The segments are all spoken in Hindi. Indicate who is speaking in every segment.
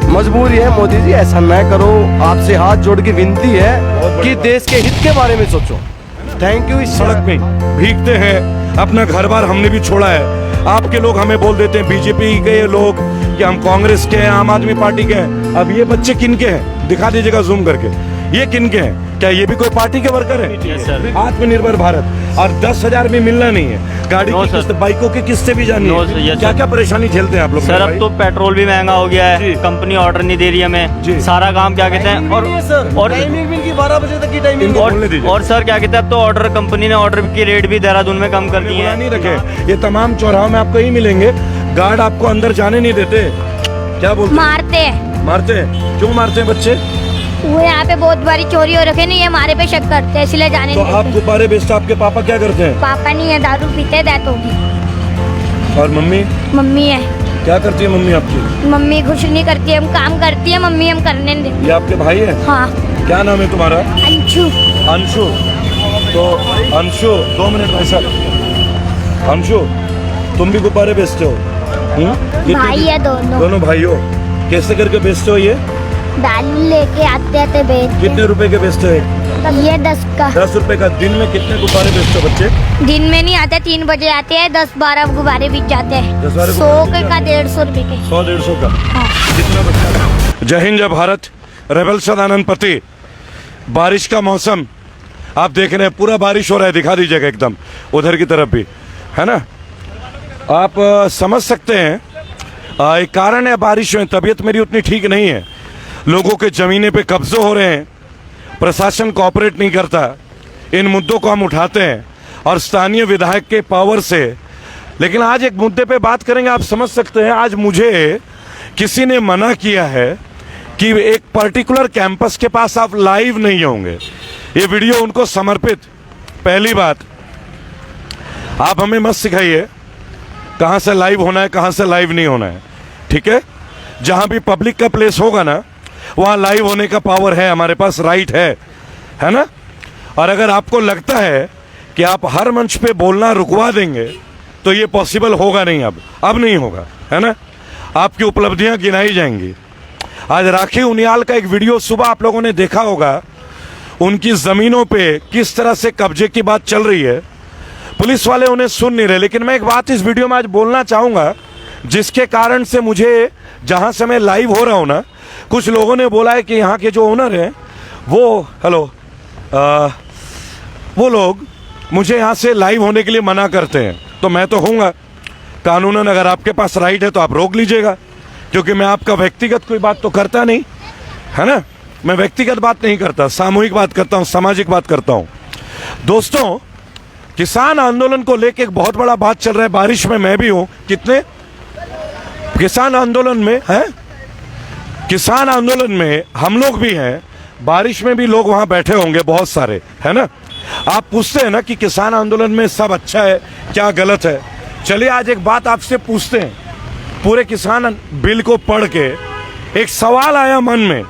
Speaker 1: मजबूरी है मोदी जी, ऐसा न करो। आपसे हाथ जोड़ के विनती है कि देश के हित के बारे में सोचो। Thank you. इस
Speaker 2: सड़क पे भीगते हैं, अपना घर बार हमने भी छोड़ा है। आपके लोग हमें बोल देते हैं बीजेपी के लोग कि हम कांग्रेस के हैं, आम आदमी पार्टी के हैं। अब ये बच्चे किनके हैं, दिखा दीजिएगा जूम करके, ये किनके हैं? क्या ये भी कोई पार्टी के वर्कर है? आत्मनिर्भर भारत, और 10,000 में मिलना नहीं है। गाड़ी की किस्त, बाइकों की किस्तें भी जानी है। क्या क्या परेशानी झेलते हैं आप लोग?
Speaker 3: सर अब तो पेट्रोल भी महंगा हो गया है, कंपनी ऑर्डर नहीं दे रही हमें, सारा काम क्या कहते हैं। और
Speaker 1: टाइमिंग भी इनकी 12 बजे तक की टाइमिंग।
Speaker 3: और सर क्या कहते हैं, अब तो ऑर्डर, कंपनी ने ऑर्डर की रेट भी देहरादून में कम कर दी है।
Speaker 2: नहीं रखे, ये तमाम चौराहों में आपको ही मिलेंगे। गार्ड आपको अंदर जाने नहीं देते। क्या बोलते? मारते हैं। क्यों मारते हैं बच्चे?
Speaker 4: वो यहाँ पे बहुत बारी चोरी हो रखे नहीं, ये हमारे पे शक करते हैं, इसलिए जाने
Speaker 2: तो
Speaker 4: नहीं
Speaker 2: आप
Speaker 4: देते।
Speaker 2: गुब्बारे बेचते, आपके पापा क्या करते हैं?
Speaker 4: पापा नहीं है, दारू पीते, डेथ होगी।
Speaker 2: और मम्मी
Speaker 4: मम्मी है।
Speaker 2: क्या करती है मम्मी आपकी?
Speaker 4: मम्मी कुछ नहीं करती है, हम काम करती है, मम्मी हम करने नहीं देती।
Speaker 2: ये आपके भाई है?
Speaker 4: हाँ।
Speaker 2: क्या नाम है तुम्हारा?
Speaker 4: अंशु।
Speaker 2: अंशु। तो अंशु 2 मिनट भाई साहब। अंशु, तुम भी गुब्बारे बेचते हो?
Speaker 4: भाई है दोनों।
Speaker 2: दोनों भाई हो। कैसे करके बेचते हो ये?
Speaker 4: दारू लेके आते थे बेच।
Speaker 2: कितने रुपए के बेचते हो?
Speaker 4: ये 10 का।
Speaker 2: 10 रुपए का। दिन में कितने गुब्बारे बेचते हो बच्चे?
Speaker 4: दिन में नहीं आते, 3 बजे आते हैं, 10-12 गुब्बारे बिक जाते हैं।
Speaker 2: 10-12
Speaker 4: 100 का 150 रुपए के।
Speaker 2: 100-150 का।
Speaker 4: हाँ।
Speaker 2: कितना बच्चा? जय हिंद, जय भारत। रेबल सदानंद पति। बारिश का मौसम आप देख रहे हैं, पूरा बारिश हो रहा है। दिखा दीजिएगा एकदम उधर की तरफ भी, है ना? आप समझ सकते हैं एक कारण है बारिश में। तबीयत मेरी उतनी ठीक नहीं है, लोगों के ज़मीनें पे कब्जे हो रहे हैं, प्रशासन कोऑपरेट नहीं करता। इन मुद्दों को हम उठाते हैं और स्थानीय विधायक के पावर से। लेकिन आज एक मुद्दे पे बात करेंगे। आप समझ सकते हैं, आज मुझे किसी ने मना किया है कि एक पर्टिकुलर कैंपस के पास आप लाइव नहीं होंगे। ये वीडियो उनको समर्पित। पहली बात, आप हमें मत सिखाइए कहाँ से लाइव होना है, कहाँ से लाइव नहीं होना है, ठीक है? जहाँ भी पब्लिक का प्लेस होगा ना, वहाँ लाइव होने का पावर है, हमारे पास राइट है ना? और अगर आपको लगता है कि आप हर मंच पे बोलना रुकवा देंगे तो ये पॉसिबल होगा नहीं। अब नहीं होगा, है ना? आपकी उपलब्धियां गिनाई जाएंगी। आज राखी उनियाल का एक वीडियो सुबह आप लोगों ने देखा होगा। उनकी ज़मीनों पे किस तरह से कब्जे की बात चल रही है, पुलिस वाले उन्हें सुन नहीं रहे। लेकिन मैं एक बात इस वीडियो में आज बोलना चाहूँगा, जिसके कारण से मुझे, जहाँ से मैं लाइव हो रहा हूँ ना, कुछ लोगों ने बोला है कि यहाँ के जो ओनर हैं वो लोग मुझे यहाँ से लाइव होने के लिए मना करते हैं। तो मैं तो हूँगा कानूनन, अगर आपके पास राइट है तो आप रोक लीजिएगा, क्योंकि मैं आपका व्यक्तिगत कोई बात तो करता नहीं, है ना? मैं व्यक्तिगत बात नहीं करता, सामूहिक बात करता हूँ, सामाजिक बात करता हूँ। दोस्तों, किसान आंदोलन को लेकर एक बहुत बड़ा बात चल रहा है। बारिश में मैं भी हूँ। कितने किसान आंदोलन में है? किसान आंदोलन में हम लोग भी हैं, बारिश में भी लोग वहां बैठे होंगे बहुत सारे, है ना? आप पूछते हैं ना कि किसान आंदोलन में सब अच्छा है, क्या गलत है? चलिए आज एक बात आपसे पूछते हैं। पूरे किसान बिल को पढ़ के एक सवाल आया मन में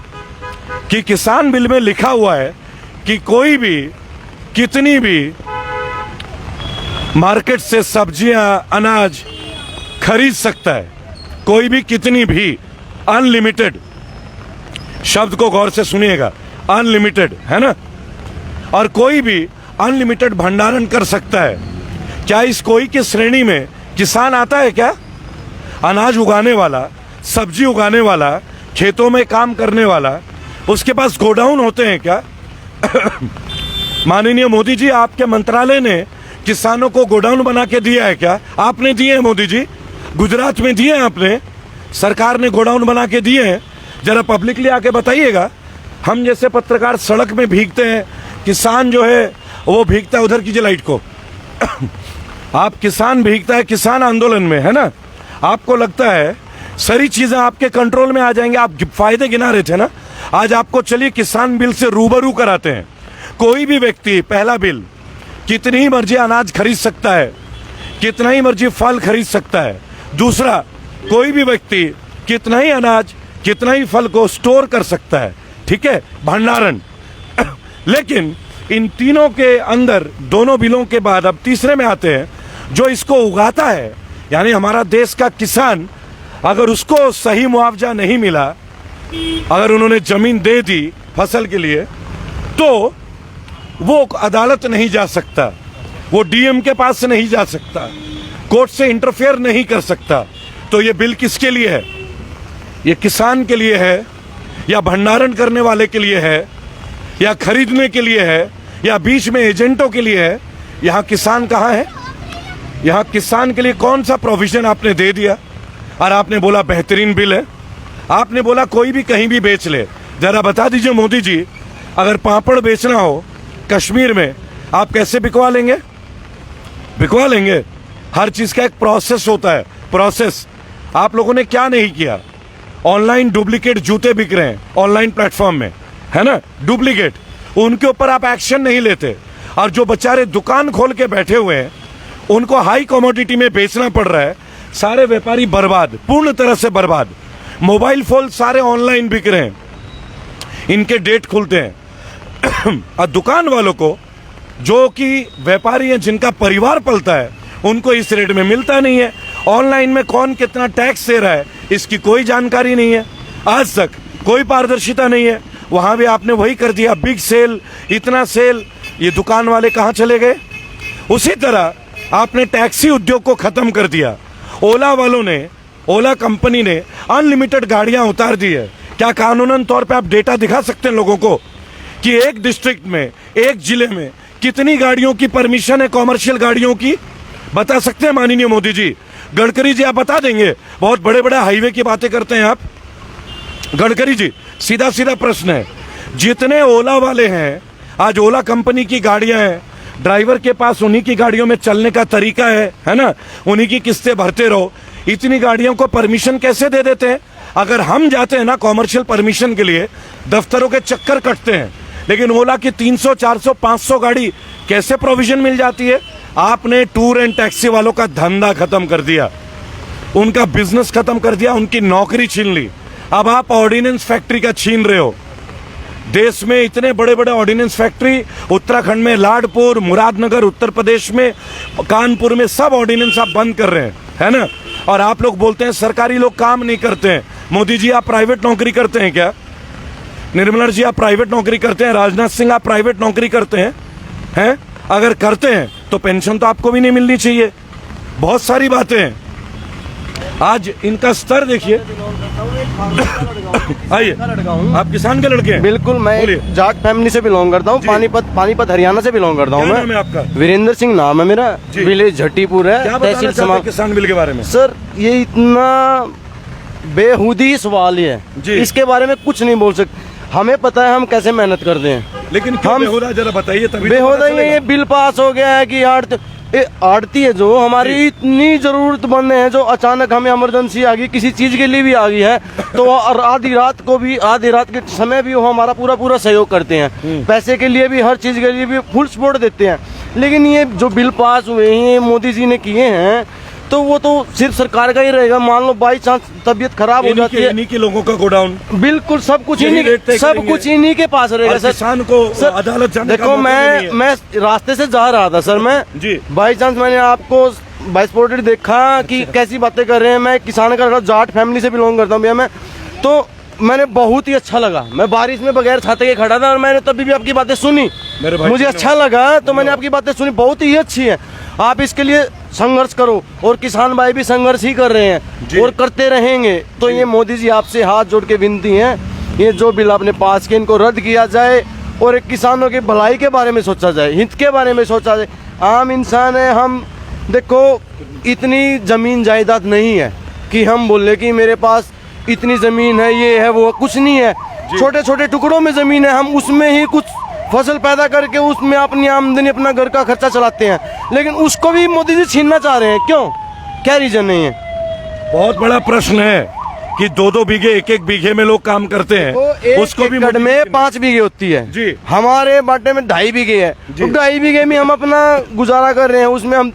Speaker 2: कि किसान बिल में लिखा हुआ है कि कोई भी कितनी भी मार्केट से सब्जियां, अनाज खरीद सकता है, कोई भी कितनी भी, अनलिमिटेड। शब्द को गौर से सुनिएगा, अनलिमिटेड, है ना? और कोई भी अनलिमिटेड भंडारण कर सकता है। क्या इस कोई की श्रेणी में किसान आता है क्या? अनाज उगाने वाला, सब्जी उगाने वाला, खेतों में काम करने वाला, उसके पास गोडाउन होते हैं क्या? माननीय मोदी जी, आपके मंत्रालय ने किसानों को गोडाउन बना के दिया है क्या? आपने दिए हैं मोदी जी, गुजरात में दिए हैं आपने, सरकार ने गोडाउन बना के दिए हैं। जरा पब्लिकली आके बताइएगा। हम जैसे पत्रकार सड़क में भीगते हैं, किसान जो है वो भीगता है, उधर कीजिए लाइट को। आप किसान भीगता है किसान आंदोलन में, है ना? आपको लगता है सारी चीजें आपके कंट्रोल में आ जाएंगे। आप फायदे गिना रहे थे ना, आज आपको चलिए किसान बिल से रूबरू कराते हैं। कोई भी व्यक्ति, पहला बिल, कितनी ही मर्जी अनाज खरीद सकता है, कितना ही मर्जी फल खरीद सकता है। दूसरा, कोई भी व्यक्ति कितना ही अनाज, कितना ही फल को स्टोर कर सकता है, ठीक है, भंडारण। लेकिन इन तीनों के अंदर, दोनों बिलों के बाद अब तीसरे में आते हैं, जो इसको उगाता है, यानी हमारा देश का किसान, अगर उसको सही मुआवजा नहीं मिला अगर उन्होंने जमीन दे दी फसल के लिए तो वो अदालत नहीं जा सकता, वो डीएम के पास से नहीं जा सकता, कोर्ट से इंटरफेयर नहीं कर सकता। तो ये बिल किसके लिए है? ये किसान के लिए है या भंडारण करने वाले के लिए है या खरीदने के लिए है या बीच में एजेंटों के लिए है? यहाँ किसान कहाँ है? यहाँ किसान के लिए कौन सा प्रोविजन आपने दे दिया? और आपने बोला बेहतरीन बिल है, आपने बोला कोई भी कहीं भी बेच ले। जरा बता दीजिए मोदी जी, अगर पापड़ बेचना हो कश्मीर में आप कैसे बिकवा लेंगे? बिकवा लेंगे। हर चीज का एक प्रोसेस होता है, प्रोसेस। आप लोगों ने क्या नहीं किया? ऑनलाइन डुप्लीकेट जूते बिक रहे हैं ऑनलाइन प्लेटफॉर्म में, है ना, डुप्लीकेट। उनके ऊपर आप एक्शन नहीं लेते। और जो बेचारे दुकान खोल के बैठे हुए हैं उनको हाई कमोडिटी में बेचना पड़ रहा है। सारे व्यापारी बर्बाद, पूर्ण तरह से बर्बाद। मोबाइल फोन सारे ऑनलाइन बिक रहे हैं, इनके डेट खुलते हैं। और दुकान वालों को, जो कि व्यापारी हैं जिनका परिवार पलता है, उनको इस रेट में मिलता नहीं है। ऑनलाइन में कौन कितना टैक्स दे रहा है इसकी कोई जानकारी नहीं है। आज तक कोई पारदर्शिता नहीं है। वहां भी आपने वही कर दिया, बिग सेल, इतना सेल। ये दुकान वाले कहां चले गए? उसी तरह आपने टैक्सी उद्योग को खत्म कर दिया। ओला वालों ने, ओला कंपनी ने अनलिमिटेड गाड़ियां उतार दी है। क्या कानूनन तौर पे आप डेटा दिखा सकते हैं लोगों को कि एक डिस्ट्रिक्ट में, एक जिले में कितनी गाड़ियों की परमिशन है, कॉमर्शियल गाड़ियों की? बता सकते हैं माननीय मोदी जी? गडकरी जी आप बता देंगे? बहुत बड़े बड़े हाईवे की बातें करते हैं आप। गडकरी जी, सीधा सीधा प्रश्न है, जितने ओला वाले हैं, आज ओला कंपनी की गाड़ियां हैं, ड्राइवर के पास उन्हीं की गाड़ियों में चलने का तरीका है ना, उन्हीं की किस्तें भरते रहो। इतनी गाड़ियों को परमिशन कैसे दे देते हैं? अगर हम जाते हैं ना कॉमर्शियल परमिशन के लिए, दफ्तरों के चक्कर कटते हैं, लेकिन ओला की 300, 400, 500 गाड़ी कैसे प्रोविजन मिल जाती है? आपने टूर एंड टैक्सी वालों का धंधा खत्म कर दिया, उनका बिजनेस खत्म कर दिया, उनकी नौकरी छीन ली। अब आप ऑर्डिनेंस फैक्ट्री का छीन रहे हो। देश में इतने बड़े बड़े ऑर्डिनेंस फैक्ट्री, उत्तराखंड में लाडपुर, मुरादनगर, उत्तर प्रदेश में कानपुर में, सब ऑर्डिनेंस आप बंद कर रहे हैं, है ना। और आप लोग बोलते हैं सरकारी लोग काम नहीं करते हैं। मोदी जी आप प्राइवेट नौकरी करते हैं क्या? निर्मला जी आप प्राइवेट नौकरी करते हैं? राजनाथ सिंह आप प्राइवेट नौकरी करते हैं? हैं? अगर करते हैं तो पेंशन तो आपको भी नहीं मिलनी चाहिए। बहुत सारी बातें हैं। आज इनका स्तर देखिए। आइए, आप किसान के लड़के हैं?
Speaker 1: बिल्कुल, मैं जाट फैमिली से बिलोंग करता हूँ। पानीपत हरियाणा से बिलोंग करता हूँ मैं।
Speaker 2: नाम है आपका?
Speaker 1: वीरेंद्र सिंह नाम है मेरा। विलेज झट्टीपुर है, तहसील समाल।
Speaker 2: किसान बिल के बारे में
Speaker 1: सर, ये इतना बेहुदी सवाल है, इसके बारे में कुछ नहीं बोल सकते। हमें पता है हम कैसे मेहनत करते हैं,
Speaker 2: लेकिन क्यों बेहुदा, जरा बताइए। तभी
Speaker 1: बेहुदा ही ये बिल पास हो गया है कि आड़ती है जो हमारी इतनी जरूरतमंद है, जो अचानक हमें इमरजेंसी आ गई, किसी चीज के लिए भी आ गई है, तो आधी रात के समय भी वो हमारा पूरा सहयोग करते हैं। पैसे के लिए भी, हर चीज के लिए भी फुल सपोर्ट देते हैं। लेकिन ये जो बिल पास हुए हैं मोदी जी ने किए हैं, तो वो तो सिर्फ सरकार का ही रहेगा। मान लो बाई चांस तबीयत खराब हो जाती है,
Speaker 2: इन्हीं के लोगों का गोडाउन, बिल्कुल
Speaker 1: सब कुछ इन्हीं के पास रहेगा। सर,
Speaker 2: किसान को अदालत जाने
Speaker 1: देखो, मैं रास्ते से जा रहा था सर, मैं बाई चांस मैंने आपको बाई स्पॉटेड देखा कि कैसी बातें कर रहे हैं। मैं किसान का जाट फैमिली से बिलोंग करता हूँ भैया मैं, तो मैंने बहुत ही अच्छा लगा। मैं बारिश में बगैर छाते के खड़ा था और मैंने तभी भी आपकी बातें सुनी, मुझे अच्छा लगा, तो मैंने आपकी बातें सुनी, बहुत ही अच्छी है। आप इसके लिए संघर्ष करो, और किसान भाई भी संघर्ष ही कर रहे हैं और करते रहेंगे। तो ये मोदी जी आपसे हाथ जोड़ के विनती है, ये जो बिल आपने पास किए इनको रद्द किया जाए और एक किसानों की भलाई के बारे में सोचा जाए, हित के बारे में सोचा जाए। आम इंसान है हम, देखो इतनी जमीन जायदाद नहीं है कि हम बोले कि मेरे पास इतनी जमीन है, ये है वो, कुछ नहीं है। छोटे छोटे टुकड़ों में जमीन है, हम उसमें ही कुछ फसल पैदा करके उसमें अपनी आमदनी, अपना घर का खर्चा चलाते हैं। लेकिन उसको भी मोदी जी छीनना चाह रहे हैं, क्यों? क्या रीजन नहीं है?
Speaker 2: बहुत बड़ा प्रश्न है कि 2-2 बीघे, 1-1 बीघे में लोग काम करते हैं,
Speaker 1: तो उसको भी में 5 बीघे होती है जी, हमारे बाटे में 2.5 बीघे है। तो 2.5 बीघे में हम अपना गुजारा कर रहे हैं। उसमें हम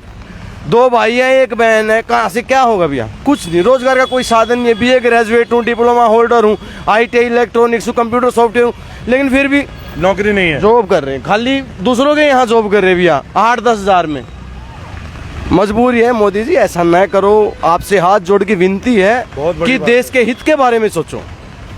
Speaker 1: 2 भाई हैं, 1 बहन है, कहाँ से क्या होगा भैया? कुछ नहीं, रोजगार का कोई साधन नहीं है। BA ग्रेजुएट हूँ, डिप्लोमा होल्डर हूँ, ITI इलेक्ट्रॉनिक्स हूँ, कंप्यूटर सॉफ्टवेयर हूँ, लेकिन फिर भी
Speaker 2: नौकरी नहीं है।
Speaker 1: जॉब कर रहे हैं, खाली दूसरों के यहाँ जॉब कर रहे हैं भैया, 8-10 हज़ार में। मजबूरी है मोदी जी, ऐसा न करो। आपसे हाथ जोड़ के विनती है कि देश के हित के बारे में सोचो।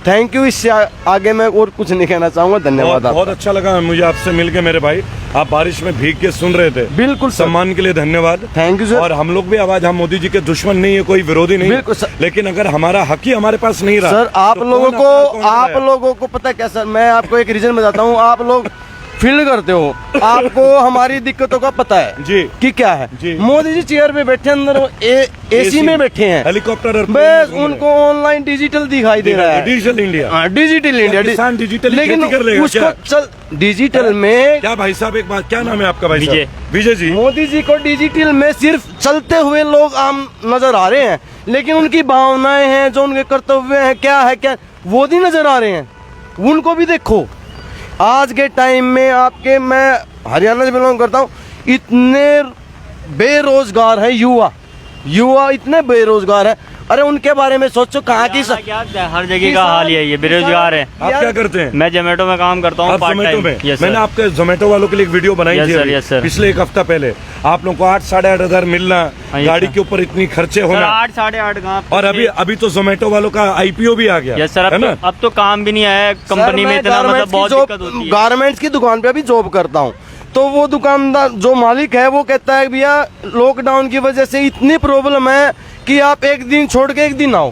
Speaker 1: Thank you. इससे आगे मैं और कुछ नहीं कहना चाहूंगा। धन्यवाद।
Speaker 2: बहुत अच्छा लगा मुझे आपसे मिलके मेरे भाई। आप बारिश में भीग के सुन रहे थे,
Speaker 1: बिल्कुल सर।
Speaker 2: सम्मान के लिए धन्यवाद।
Speaker 1: Thank you sir.
Speaker 2: और हम लोग भी आवाज, हम मोदी जी के दुश्मन नहीं है, कोई विरोधी नहीं
Speaker 1: बिल्कुल सर।
Speaker 2: लेकिन अगर हमारा हक ही हमारे पास नहीं रहा
Speaker 1: सर, आप
Speaker 2: तो
Speaker 1: लोगों
Speaker 2: कौन अपना कौन
Speaker 1: को
Speaker 2: कराया?
Speaker 1: लोगों को पता है क्या सर, मैं आपको एक रीजन बताता हूँ। आप लोग फील्ड करते हो, आपको हमारी दिक्कतों का पता है
Speaker 2: जी
Speaker 1: कि क्या है।
Speaker 2: जी।
Speaker 1: मोदी जी चेयर पे बैठे, अंदर वो एसी में बैठे हैं,
Speaker 2: हेलीकॉप्टर और
Speaker 1: बस उनको ऑनलाइन डिजिटल दिखाई दे रहा है।
Speaker 2: डिजिटल इंडिया,
Speaker 1: डिजिटल इंडिया,
Speaker 2: किसान डिजिटली
Speaker 1: लेकिन
Speaker 2: खेती कर लेगा
Speaker 1: उसको
Speaker 2: क्या?
Speaker 1: चल डिजिटल में
Speaker 2: क्या भाई साहब, एक बात, क्या नाम है आपका भाई साहब?
Speaker 3: विजय।
Speaker 2: विजय जी।
Speaker 1: मोदी जी को डिजिटल में सिर्फ चलते हुए लोग आम नजर आ रहे हैं, लेकिन उनकी भावनाएं हैं, जो उनके कर्तव्य हैं, क्या है क्या, वो नहीं नजर आ रहे हैं। उनको भी देखो। आज के टाइम में आपके, मैं हरियाणा से बिलोंग करता हूँ, इतने बेरोजगार है युवा इतने बेरोजगार है। अरे उनके बारे में सोचो, कहाँ की
Speaker 3: क्या हर जगह का हाल ही है, ये बेरोजगार है।
Speaker 2: आप क्या करते हैं?
Speaker 3: मैं जोमेटो में काम करता हूँ,
Speaker 2: आप
Speaker 3: पार्ट
Speaker 2: जोमेटो
Speaker 3: टाइम।
Speaker 2: में?
Speaker 3: यस
Speaker 2: मैंने
Speaker 3: सर।
Speaker 2: आपके जोमेटो वालों के लिए एक वीडियो बनाई
Speaker 3: यस
Speaker 2: थी
Speaker 3: सर,
Speaker 2: अभी,
Speaker 3: यस सर।
Speaker 2: पिछले एक हफ्ता पहले। आप लोगों को 8-8.5 मिलना,
Speaker 3: हाँ, यस
Speaker 2: गाड़ी
Speaker 3: सर।
Speaker 2: के ऊपर इतनी खर्चे
Speaker 3: सर
Speaker 2: होना,
Speaker 3: 8 साढ़े 8 कहाँ पे?
Speaker 2: और अभी तो जोमेटो वालों का आईपीओ भी आ गया।
Speaker 3: Yes sir.
Speaker 2: है ना?
Speaker 3: अब तो काम भी नहीं आया कंपनी में, इतना मतलब बहुत दिक्कत होती है।
Speaker 1: गारमेंट्स की दुकान पे अभी जॉब करता हूँ, तो वो दुकानदार जो मालिक है वो कहता है भैया लॉकडाउन की वजह से इतनी प्रॉब्लम है कि आप एक दिन छोड़ के एक दिन आओ।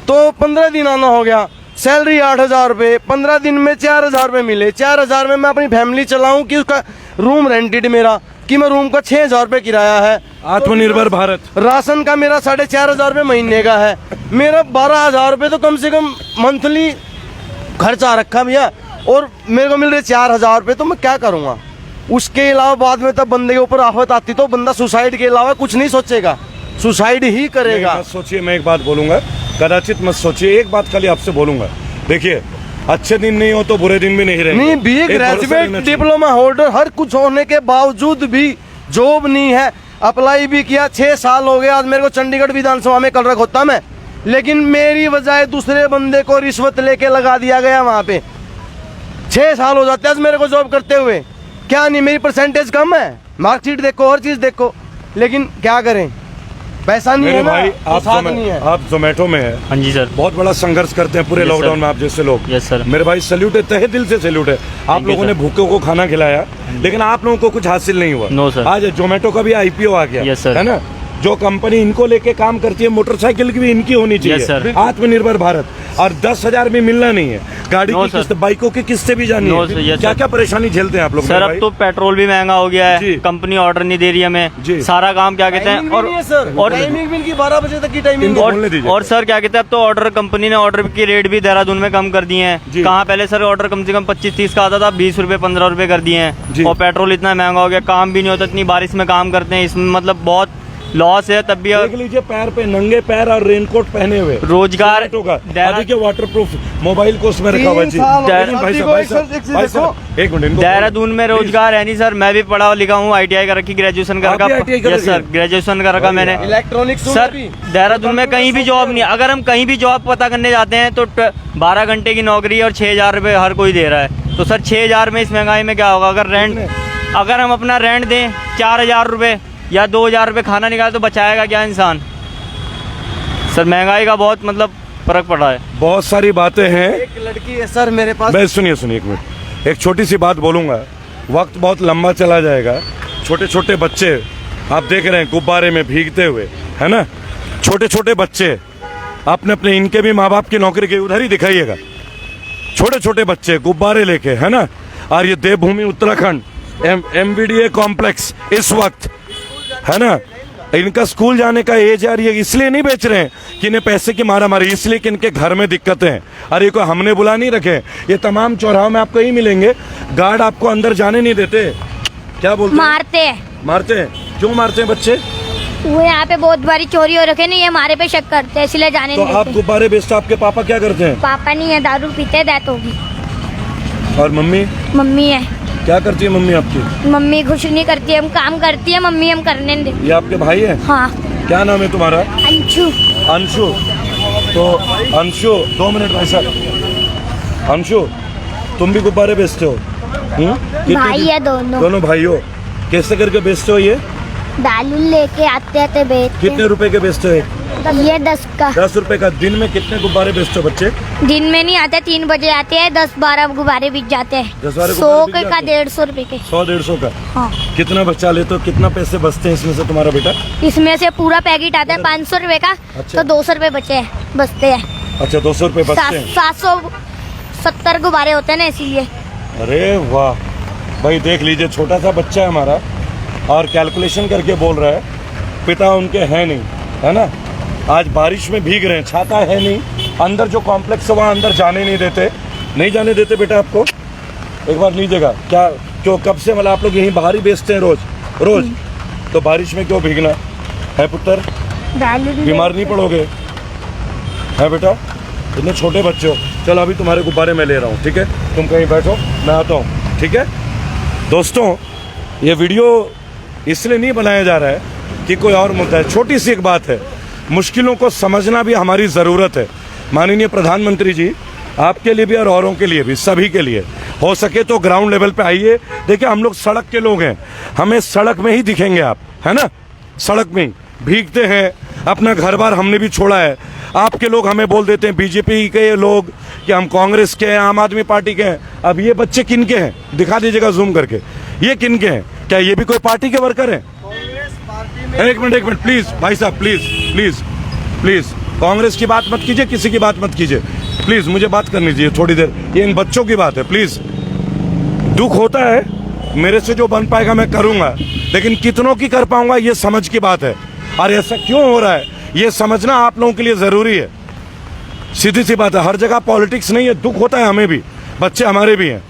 Speaker 1: तो 15 दिन आना हो गया, सैलरी 8,000 रुपये, 15 दिन में 4,000 रुपये मिले। 4,000 में मैं अपनी फैमिली चलाऊं कि उसका रूम रेंटेड मेरा, कि मैं रूम का 6,000 रुपये किराया है।
Speaker 2: आत्मनिर्भर भारत।
Speaker 1: राशन का मेरा 4,500 रुपये महीने का है। मेरा 12,000 रुपये तो कम से कम मंथली खर्चा रखा भैया, और मेरे को मिल रहे 4,000 रुपये। तो मैं क्या करूँगा? उसके अलावा बाद में तब बंदे के ऊपर आफत आती तो बंदा सुसाइड के अलावा कुछ नहीं सोचेगा, सुसाइड ही करेगा।
Speaker 2: मत सोचिए, मैं एक बात बोलूंगा, कदाचित मत सोचिए, एक बात खाली आपसे बोलूंगा। देखिए, अच्छे दिन नहीं हो तो बुरे दिन भी नहीं रहेंगे।
Speaker 1: नहीं, भी
Speaker 2: एक भरोसा
Speaker 1: ग्रेजुएट
Speaker 2: रहना चाहिए।
Speaker 1: डिप्लोमा होल्डर हर कुछ होने के बावजूद भी जॉब नहीं है। अप्लाई भी किया, 6 साल हो गए। आज मेरे को चंडीगढ़ विधानसभा में कल होता मैं, लेकिन मेरी बजाय दूसरे बंदे को रिश्वत लेके लगा दिया गया वहां पे। 6 साल हो जाते आज मेरे को जॉब करते हुए। क्या नहीं, मेरी परसेंटेज कम है, मार्कशीट देखो, हर चीज देखो, लेकिन क्या करें, पैसा नहीं
Speaker 2: मेरे
Speaker 1: है ना,
Speaker 2: भाई,
Speaker 1: तो साथ नहीं है।
Speaker 2: आप जोमेटो में है,
Speaker 3: हाँ जी सर।
Speaker 2: बहुत बड़ा संघर्ष करते हैं पूरे
Speaker 3: Yes,
Speaker 2: लॉकडाउन
Speaker 3: sir.
Speaker 2: में आप जैसे लोग।
Speaker 3: Yes sir.
Speaker 2: मेरे भाई सैल्यूट है, तहे दिल से सैल्यूट है। आप
Speaker 3: you,
Speaker 2: लोगों ने
Speaker 3: sir.
Speaker 2: भूखों को खाना खिलाया, लेकिन आप लोगों को कुछ हासिल नहीं हुआ।
Speaker 3: No, sir.
Speaker 2: आज जोमेटो का भी आईपीओ आ गया।
Speaker 3: Yes, sir.
Speaker 2: है ना? जो कंपनी इनको लेके काम करती है, मोटरसाइकिल की भी इनकी होनी
Speaker 3: Yes, sir.
Speaker 2: चाहिए। आत्मनिर्भर भारत। और 10,000 में मिलना नहीं है, गाड़ी
Speaker 3: No,
Speaker 2: की
Speaker 3: sir.
Speaker 2: किस्त, बाइकों की किस्तें भी जानी
Speaker 3: No,
Speaker 2: है।
Speaker 3: sir. Yes,
Speaker 2: क्या
Speaker 3: sir.
Speaker 2: क्या परेशानी झेलते हैं आप लोग?
Speaker 3: सर
Speaker 2: मेरे
Speaker 3: अब
Speaker 2: भाई?
Speaker 3: तो पेट्रोल भी महंगा हो गया
Speaker 2: जी।
Speaker 3: है, कंपनी ऑर्डर नहीं दे रही हमें।
Speaker 2: जी।
Speaker 3: सारा काम क्या कहते
Speaker 1: टाइमिंग
Speaker 3: हैं,
Speaker 1: भी नहीं है सर,
Speaker 3: और
Speaker 1: टाइमिंग भी इनकी 12 बजे तक की टाइमिंग
Speaker 2: इनको
Speaker 1: है।
Speaker 2: बोलने दीजिए।
Speaker 3: और सर क्या कहते हैं, अब तो ऑर्डर कंपनी ने ऑर्डर की रेट भी देहरादून में कम कर दिए
Speaker 2: जी।
Speaker 3: हैं। कहाँ पहले सर ऑर्डर कम से कम 25-30 का आता था, 20 रुपए 15 रुपए कर दिए
Speaker 2: जी।
Speaker 3: हैं। और पेट्रोल इतना महंगा हो गया, काम भी नहीं होता, इतनी बारिश में काम करते हैं, इसमें मतलब बहुत लॉस है। तब भी
Speaker 2: देख लीजिए, पैर पे नंगे पैर और रेनकोट पहने हुए
Speaker 3: रोजगार
Speaker 2: जोमेटो का
Speaker 3: देहरा-
Speaker 2: अभी के वाटरप्रूफ मोबाइल को उसमें रखा हुआ है। जी।
Speaker 1: 3 साल हो गए।
Speaker 2: लेकिन भाई साहब, भाई साहब,
Speaker 1: एक चीज
Speaker 2: भाई
Speaker 1: देखो।
Speaker 2: साहब, एक मिनट, इनको
Speaker 3: देहरादून में रोजगार है नहीं सर। मैं भी पढ़ा लिखा हूँ, ITI का रखी, ग्रेजुएशन कर
Speaker 2: आप भी ITI कर
Speaker 3: यस सर,
Speaker 2: रखी?
Speaker 3: ग्रेजुएशन का रखा मैंने।
Speaker 1: इलेक्ट्रॉनिक्स
Speaker 3: सर देहरादून में कहीं भी जॉब नहीं। अगर हम कहीं भी जॉब पता करने जाते हैं तो 12 घंटे की नौकरी और 6,000 रुपये हर कोई दे रहा है। तो सर 6,000 में इस महंगाई में क्या होगा? अगर हम अपना रेंट दें 4,000 रुपये या 2,000 रुपये खाना निकाले तो बचाएगा क्या इंसान? सर महंगाई का बहुत मतलब फर्क पड़ा है।
Speaker 2: बहुत सारी बातें हैं।
Speaker 1: एक लड़की है सर मेरे पास।
Speaker 2: मैं सुनिए एक मिनट, एक छोटी सी बात बोलूंगा, वक्त बहुत लंबा चला जाएगा। छोटे छोटे बच्चे आप देख रहे हैं गुब्बारे में भीगते हुए, है ना? छोटे छोटे बच्चे अपने अपने, इनके भी माँ बाप की नौकरी के, उधर ही दिखाइएगा, छोटे छोटे बच्चे गुब्बारे लेके, है ना? और ये देवभूमि उत्तराखंड MVDA कॉम्प्लेक्स इस वक्त, है ना, इनका स्कूल जाने का एज है। ये इसलिए नहीं बेच रहे हैं कि इन्हें पैसे की मारा मारी, इसलिए कि इनके घर में दिक्कतें हैं। अरे को हमने बुला नहीं रखे, ये तमाम चौराहों में आपको ही मिलेंगे, गार्ड आपको अंदर जाने नहीं देते। क्या बोलते हैं?
Speaker 4: मारते हैं।
Speaker 2: मारते हैं? क्यों मारते हैं बच्चे?
Speaker 4: वो यहाँ पे बहुत बारी चोरी हो रखे, नहीं ये हमारे पे शक करते हैं, इसलिए जाने
Speaker 2: तो
Speaker 4: नहीं
Speaker 2: आप
Speaker 4: देते।
Speaker 2: गुब्बारे बेचते, आपके पापा क्या करते हैं?
Speaker 4: पापा नहीं है, दारू पीते, डेथ होगी।
Speaker 2: और मम्मी
Speaker 4: मम्मी है।
Speaker 2: क्या करती है मम्मी आपकी?
Speaker 4: मम्मी कुछ नहीं करती है, हम काम करती है, मम्मी हम करने नहीं देती।
Speaker 2: ये आपके भाई है?
Speaker 4: हाँ।
Speaker 2: क्या नाम है तुम्हारा?
Speaker 4: अंशु।
Speaker 2: अंशु। तो अंशु, 2 मिनट भाई साहब। अंशु, तुम भी गुब्बारे बेचते हो? कितने
Speaker 4: भाई है दोनों।
Speaker 2: दोनों भाई हो? कैसे करके बेचते हो ये?
Speaker 4: दाल लेके आते आते बेचते
Speaker 2: कितने रुपए के बेचते हो?
Speaker 4: ये 10 का।
Speaker 2: 10 रुपए का। दिन में कितने गुब्बारे बेचते हो बच्चे?
Speaker 4: दिन में नहीं आते, 3 बजे आते हैं, 10-12 गुब्बारे बिक जाते हैं।
Speaker 2: 10-12
Speaker 4: 100
Speaker 2: गुब्बारे बिक
Speaker 4: का
Speaker 2: जाते हैं?
Speaker 4: 150 रुपए के।
Speaker 2: 100-150 का।
Speaker 4: हाँ।
Speaker 2: कितना बच्चा लेते हो, कितना पैसे बचते हैं इसमें से तुम्हारा बेटा?
Speaker 4: इसमें से पूरा पैकेट आता है 500 रुपए का।
Speaker 2: अच्छा।
Speaker 4: तो 200 रुपए बचते हैं।
Speaker 2: अच्छा, 200 रुपए बचते हैं।
Speaker 4: 770 गुब्बारे होते हैं ना, इसीलिए।
Speaker 2: अरे वाह भाई, देख लीजिए, छोटा सा बच्चा है हमारा और कैलकुलेशन करके बोल रहा है। पिता उनके हैं नहीं, है ना। आज बारिश में भीग रहे हैं, छाता है नहीं, अंदर जो कॉम्प्लेक्स है वहाँ अंदर जाने नहीं देते। नहीं जाने देते बेटा आपको? एक बार लीजिएगा। क्या क्यों, कब से मतलब आप लोग यहीं बाहर ही बेचते हैं रोज? तो बारिश में क्यों भीगना है पुत्र? बीमार नहीं पड़ोगे? है बेटा, इतने छोटे बच्चे हो। चलो अभी तुम्हारे गुब्बारे मैं ले रहा हूँ, ठीक है? तुम कहीं बैठो, मैं आता हूँ, ठीक है? दोस्तों, ये वीडियो इसलिए नहीं बनाया जा रहा है कि कोई और मुद्दा है। छोटी सी एक बात है, मुश्किलों को समझना भी हमारी ज़रूरत है। माननीय प्रधानमंत्री जी, आपके लिए भी और औरों के लिए भी, सभी के लिए, हो सके तो ग्राउंड लेवल पे आइए। देखिए, हम लोग सड़क के लोग हैं, हमें सड़क में ही दिखेंगे आप, है ना। सड़क में ही भीगते हैं, अपना घर बार हमने भी छोड़ा है। आपके लोग हमें बोल देते हैं, बीजेपी के लोग, कि हम कांग्रेस के हैं, आम आदमी पार्टी के हैं। अब ये बच्चे किन के हैं, दिखा दीजिएगा जूम करके, ये किन के हैं? क्या ये भी कोई पार्टी के वर्कर हैं? एक मिनट प्लीज भाई साहब, प्लीज कांग्रेस की बात मत कीजिए, किसी की बात मत कीजिए, प्लीज मुझे बात करनी चाहिए थोड़ी देर। ये इन बच्चों की बात है, प्लीज। दुख होता है, मेरे से जो बन पाएगा मैं करूंगा, लेकिन कितनों की कर पाऊंगा ये समझ की बात है। और ऐसा क्यों हो रहा है ये समझना आप लोगों के लिए जरूरी है। सीधी सी बात है, हर जगह पॉलिटिक्स नहीं है। दुख होता है हमें भी, बच्चे हमारे भी हैं।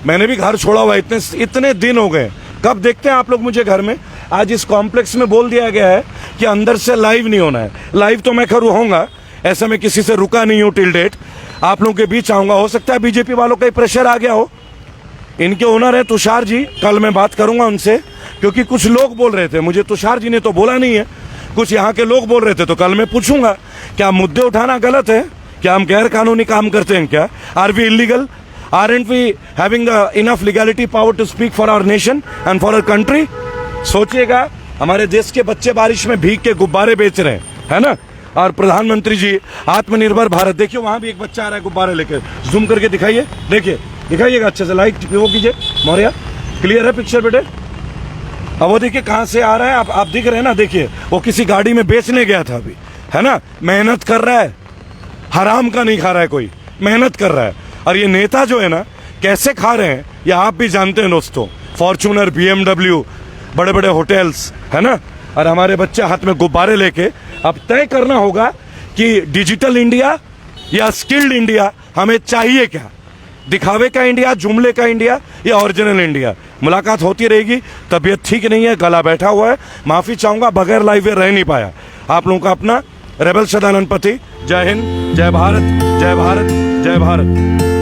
Speaker 2: मैंने भी घर छोड़ा हुआ है, इतने दिन हो गए। कब देखते हैं आप लोग मुझे घर में? आज इस कॉम्प्लेक्स में बोल दिया गया है कि अंदर से लाइव नहीं होना है। लाइव तो मैं खैर होऊंगा, ऐसा मैं किसी से रुका नहीं हूं टिल डेट। आप लोगों के बीच आऊंगा। हो सकता है बीजेपी वालों का प्रेशर आ गया हो। इनके ओनर है तुषार जी, कल मैं बात करूंगा उनसे, क्योंकि कुछ लोग बोल रहे थे, मुझे तुषार जी ने तो बोला नहीं है, कुछ यहाँ के लोग बोल रहे थे। तो कल मैं पूछूंगा, क्या मुद्दे उठाना गलत है? क्या हम गैर कानूनी काम करते हैं क्या? Are we illegal? Aren't we having the enough legality power to speak for our nation and for our country? सोचिएगा, हमारे देश के बच्चे बारिश में भीग के गुब्बारे बेच रहे हैं, है ना। और प्रधानमंत्री जी आत्मनिर्भर भारत, देखिए वहां भी एक बच्चा आ रहा है गुब्बारे लेकर। जूम करके दिखाइए, देखिए, दिखाइएगा अच्छे से, लाइट वो कीजिए मौर्या, क्लियर है पिक्चर बेटे? अब वो देखिए कहाँ से आ रहा है, आप दिख रहे हैं ना। देखिए वो किसी गाड़ी में बेचने गया था अभी, है ना। मेहनत कर रहा है, हराम का नहीं खा रहा है कोई, मेहनत कर रहा है। और ये नेता जो है ना, कैसे खा रहे हैं ये आप भी जानते हैं दोस्तों। फॉर्च्यूनर, BMW, बड़े बड़े होटल्स, है ना। और हमारे बच्चे हाथ में गुब्बारे लेके, अब तय करना होगा कि डिजिटल इंडिया या स्किल्ड इंडिया हमें चाहिए क्या? दिखावे का इंडिया, जुमले का इंडिया या ओरिजिनल इंडिया? मुलाकात होती रहेगी। तबीयत ठीक नहीं है, गला बैठा हुआ है, माफी चाहूंगा, बगैर लाइव रह नहीं पाया। आप लोगों का अपना रेबल सदानंद पति। जय हिंद, जय भारत, जय भारत, जय भारत।